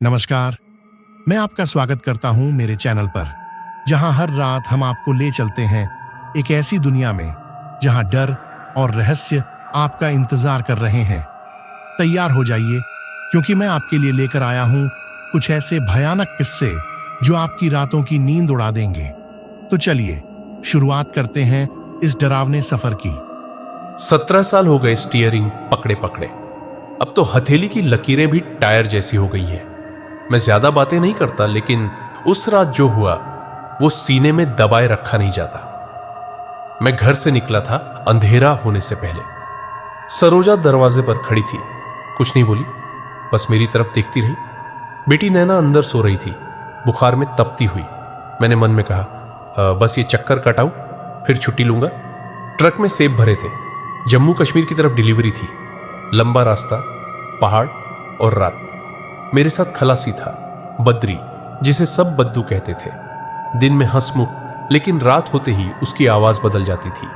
नमस्कार। मैं आपका स्वागत करता हूं मेरे चैनल पर, जहां हर रात हम आपको ले चलते हैं एक ऐसी दुनिया में जहां डर और रहस्य आपका इंतजार कर रहे हैं। तैयार हो जाइए, क्योंकि मैं आपके लिए लेकर आया हूं कुछ ऐसे भयानक किस्से जो आपकी रातों की नींद उड़ा देंगे। तो चलिए शुरुआत करते हैं इस डरावने सफर की। 17 साल हो गए स्टीयरिंग पकड़े पकड़े। अब तो हथेली की लकीरें भी टायर जैसी हो गई है। मैं ज्यादा बातें नहीं करता, लेकिन उस रात जो हुआ वो सीने में दबाए रखा नहीं जाता। मैं घर से निकला था अंधेरा होने से पहले। सरोजा दरवाजे पर खड़ी थी, कुछ नहीं बोली, बस मेरी तरफ देखती रही। बेटी नैना अंदर सो रही थी, बुखार में तपती हुई। मैंने मन में कहा, बस ये चक्कर कटाऊं, फिर छुट्टी लूंगा। ट्रक में सेब भरे थे, जम्मू कश्मीर की तरफ डिलीवरी थी। लंबा रास्ता, पहाड़ और रात। मेरे साथ खलासी था, बद्री, जिसे सब बद्दू कहते थे। दिन में हंसमुख, लेकिन रात होते ही उसकी आवाज बदल जाती थी,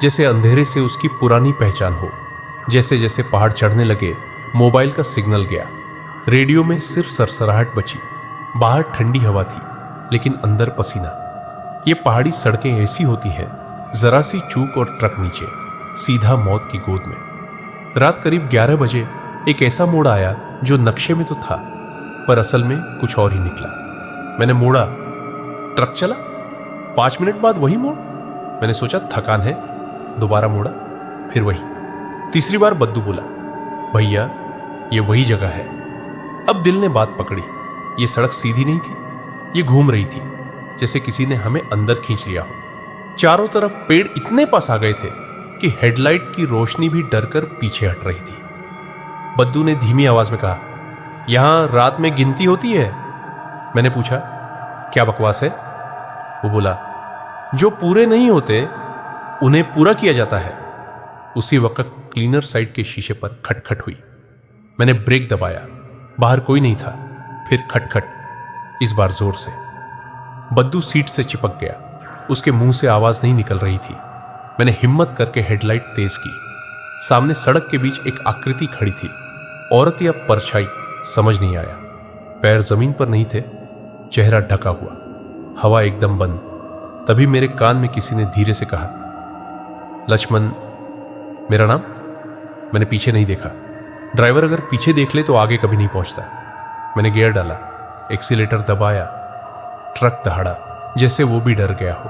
जैसे अंधेरे से उसकी पुरानी पहचान हो। जैसे जैसे पहाड़ चढ़ने लगे, मोबाइल का सिग्नल गया। रेडियो में सिर्फ सरसराहट बची। बाहर ठंडी हवा थी, लेकिन अंदर पसीना। ये पहाड़ी सड़कें ऐसी होती हैं, जरा सी चूक और ट्रक नीचे, सीधा मौत की गोद में। रात करीब 11 बजे एक ऐसा मोड़ आया जो नक्शे में तो था, पर असल में कुछ और ही निकला। मैंने मोड़ा, ट्रक चला। 5 मिनट बाद वही मोड़। मैंने सोचा थकान है, दोबारा मोड़ा, फिर वही। तीसरी बार बद्दू बोला, भैया ये वही जगह है। अब दिल ने बात पकड़ी। ये सड़क सीधी नहीं थी, ये घूम रही थी, जैसे किसी ने हमें अंदर खींच लिया हो। चारों तरफ पेड़ इतने पास आ गए थे कि हेडलाइट की रोशनी भी डरकर पीछे हट रही थी। बद्दू ने धीमी आवाज में कहा, यहां रात में गिनती होती है। मैंने पूछा, क्या बकवास है? वो बोला, जो पूरे नहीं होते उन्हें पूरा किया जाता है। उसी वक्त क्लीनर साइड के शीशे पर खटखट हुई। मैंने ब्रेक दबाया, बाहर कोई नहीं था। फिर खटखट, इस बार जोर से। बद्दू सीट से चिपक गया, उसके मुंह से आवाज नहीं निकल रही थी। मैंने हिम्मत करके हेडलाइट तेज की। सामने सड़क के बीच एक आकृति खड़ी थी, औरत या परछाई समझ नहीं आया। पैर जमीन पर नहीं थे, चेहरा ढका हुआ, हवा एकदम बंद। तभी मेरे कान में किसी ने धीरे से कहा, लक्ष्मण मेरा नाम। मैंने पीछे नहीं देखा। ड्राइवर अगर पीछे देख ले तो आगे कभी नहीं पहुंचता। मैंने गियर डाला, एक्सीलेटर दबाया। ट्रक दहाड़ा, जैसे वो भी डर गया हो।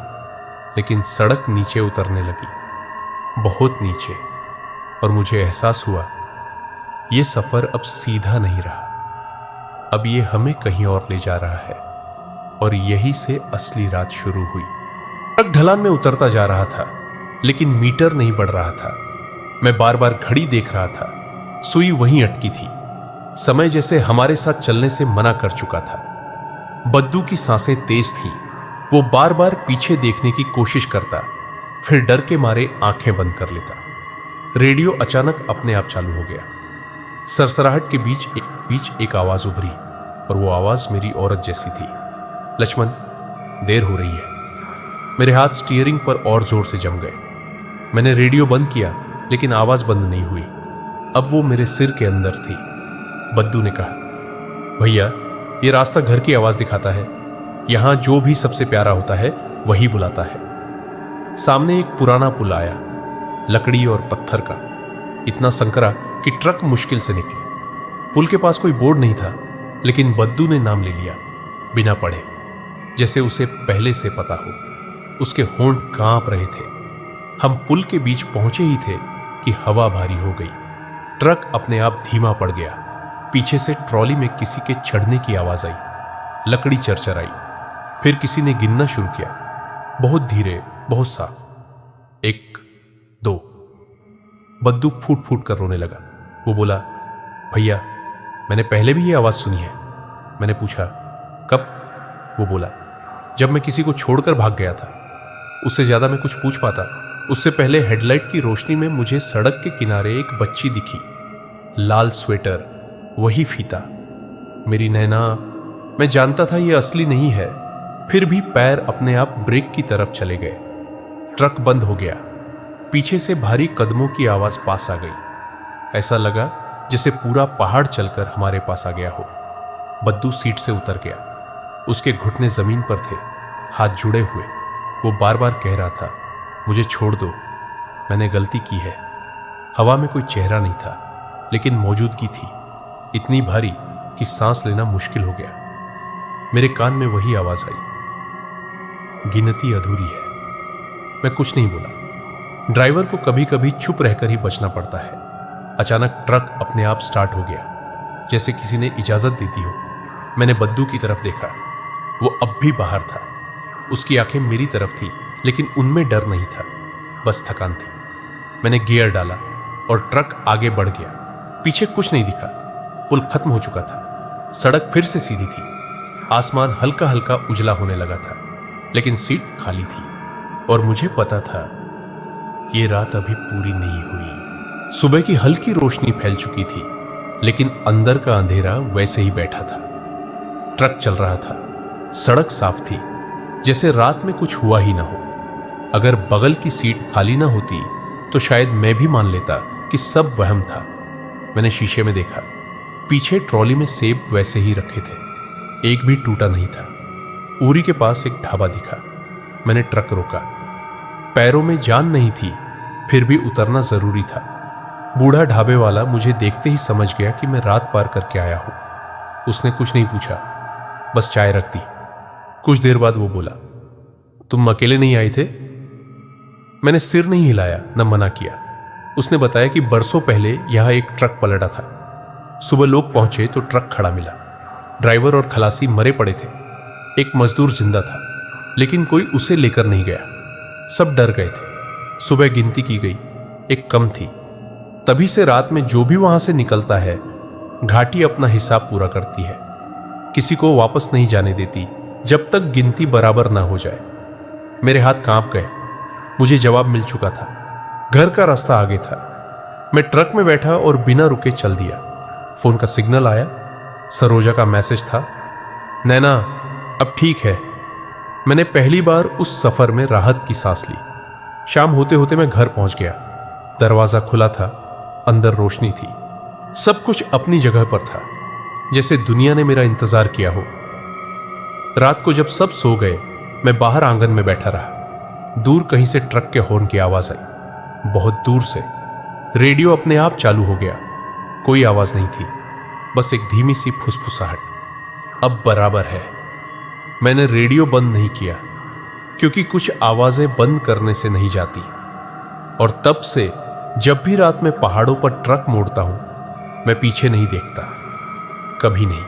लेकिन सड़क नीचे उतरने लगी, बहुत नीचे, और मुझे एहसास हुआ ये सफर अब सीधा नहीं रहा। अब ये हमें कहीं और ले जा रहा है, और यहीं से असली रात शुरू हुई। ट्रक ढलान में उतरता जा रहा था, लेकिन मीटर नहीं बढ़ रहा था। मैं बार बार घड़ी देख रहा था, सुई वहीं अटकी थी। समय जैसे हमारे साथ चलने से मना कर चुका था। बद्दू की सांसें तेज थीं। वो बार बार पीछे देखने की कोशिश करता, फिर डर के मारे आंखें बंद कर लेता। रेडियो अचानक अपने आप चालू हो गया। सरसराहट के बीच एक आवाज उभरी, और वो आवाज मेरी औरत जैसी थी। लक्ष्मण देर हो रही है। मेरे हाथ स्टीयरिंग पर और जोर से जम गए। मैंने रेडियो बंद किया, लेकिन आवाज बंद नहीं हुई। अब वो मेरे सिर के अंदर थी। बद्दू ने कहा, भैया ये रास्ता घर की आवाज दिखाता है। यहां जो भी सबसे प्यारा होता है वही बुलाता है। सामने एक पुराना पुल आया, लकड़ी और पत्थर का, इतना संकरा कि ट्रक मुश्किल से निकली। पुल के पास कोई बोर्ड नहीं था, लेकिन बद्दू ने नाम ले लिया बिना पढ़े, जैसे उसे पहले से पता हो। उसके होंठ कांप रहे थे। हम पुल के बीच पहुंचे ही थे कि हवा भारी हो गई। ट्रक अपने आप धीमा पड़ गया। पीछे से ट्रॉली में किसी के चढ़ने की आवाज आई। लकड़ी चरचराई। फिर किसी ने गिनना शुरू किया, बहुत धीरे, बहुत साफ। 1, 2। बद्दू फूट फूट कर रोने लगा। वो बोला, भैया मैंने पहले भी ये आवाज सुनी है। मैंने पूछा, कब? वो बोला, जब मैं किसी को छोड़कर भाग गया था। उससे ज्यादा मैं कुछ पूछ पाता। उससे पहले हेडलाइट की रोशनी में मुझे सड़क के किनारे एक बच्ची दिखी, लाल स्वेटर, वही फीता। मेरी नैना। मैं जानता था ये असली नहीं है, फिर भी पैर अपने आप ब्रेक की तरफ चले गए। ट्रक बंद हो गया। पीछे से भारी कदमों की आवाज पास आ गई। ऐसा लगा जैसे पूरा पहाड़ चलकर हमारे पास आ गया हो। बद्दू सीट से उतर गया। उसके घुटने जमीन पर थे, हाथ जुड़े हुए। वो बार बार कह रहा था, मुझे छोड़ दो, मैंने गलती की है। हवा में कोई चेहरा नहीं था, लेकिन मौजूदगी थी, इतनी भारी कि सांस लेना मुश्किल हो गया। मेरे कान में वही आवाज आई, गिनती अधूरी है। मैं कुछ नहीं बोला। ड्राइवर को कभी कभी चुप रहकर ही बचना पड़ता है। अचानक ट्रक अपने आप स्टार्ट हो गया, जैसे किसी ने इजाजत दे दी हो। मैंने बद्दू की तरफ देखा, वो अब भी बाहर था। उसकी आंखें मेरी तरफ थी, लेकिन उनमें डर नहीं था, बस थकान थी। मैंने गियर डाला और ट्रक आगे बढ़ गया। पीछे कुछ नहीं दिखा, पुल खत्म हो चुका था। सड़क फिर से सीधी थी। आसमान हल्का हल्का उजला होने लगा था, लेकिन सीट खाली थी। और मुझे पता था ये रात अभी पूरी नहीं हुई। सुबह की हल्की रोशनी फैल चुकी थी, लेकिन अंदर का अंधेरा वैसे ही बैठा था। ट्रक चल रहा था, सड़क साफ थी, जैसे रात में कुछ हुआ ही ना हो। अगर बगल की सीट खाली ना होती तो शायद मैं भी मान लेता कि सब वहम था। मैंने शीशे में देखा, पीछे ट्रॉली में सेब वैसे ही रखे थे, एक भी टूटा नहीं था। उरी के पास एक ढाबा दिखा। मैंने ट्रक रोका। पैरों में जान नहीं थी, फिर भी उतरना जरूरी था। बूढ़ा ढाबे वाला मुझे देखते ही समझ गया कि मैं रात पार करके आया हूं। उसने कुछ नहीं पूछा, बस चाय रख दी। कुछ देर बाद वो बोला, तुम अकेले नहीं आए थे? मैंने सिर नहीं हिलाया, न मना किया। उसने बताया कि बरसों पहले यहां एक ट्रक पलटा था। सुबह लोग पहुंचे तो ट्रक खड़ा मिला। ड्राइवर और खलासी मरे पड़े थे। एक मजदूर जिंदा था, लेकिन कोई उसे लेकर नहीं गया। सब डर गए थे। सुबह गिनती की गई, एक कम थी। तभी से रात में जो भी वहां से निकलता है, घाटी अपना हिसाब पूरा करती है। किसी को वापस नहीं जाने देती जब तक गिनती बराबर ना हो जाए। मेरे हाथ कांप गए। मुझे जवाब मिल चुका था। घर का रास्ता आगे था। मैं ट्रक में बैठा और बिना रुके चल दिया। फोन का सिग्नल आया। सरोजा का मैसेज था, नैना अब ठीक है। मैंने पहली बार उस सफर में राहत की सांस ली। शाम होते होते मैं घर पहुंच गया। दरवाजा खुला था, अंदर रोशनी थी। सब कुछ अपनी जगह पर था, जैसे दुनिया ने मेरा इंतजार किया हो। रात को जब सब सो गए, मैं बाहर आंगन में बैठा रहा। दूर कहीं से ट्रक के हॉर्न की आवाज आई, बहुत दूर से। रेडियो अपने आप चालू हो गया। कोई आवाज नहीं थी, बस एक धीमी सी फुसफुसाहट। अब बराबर है। मैंने रेडियो बंद नहीं किया, क्योंकि कुछ आवाजें बंद करने से नहीं जाती। और तब से जब भी रात में पहाड़ों पर ट्रक मोड़ता हूं, मैं पीछे नहीं देखता, कभी नहीं।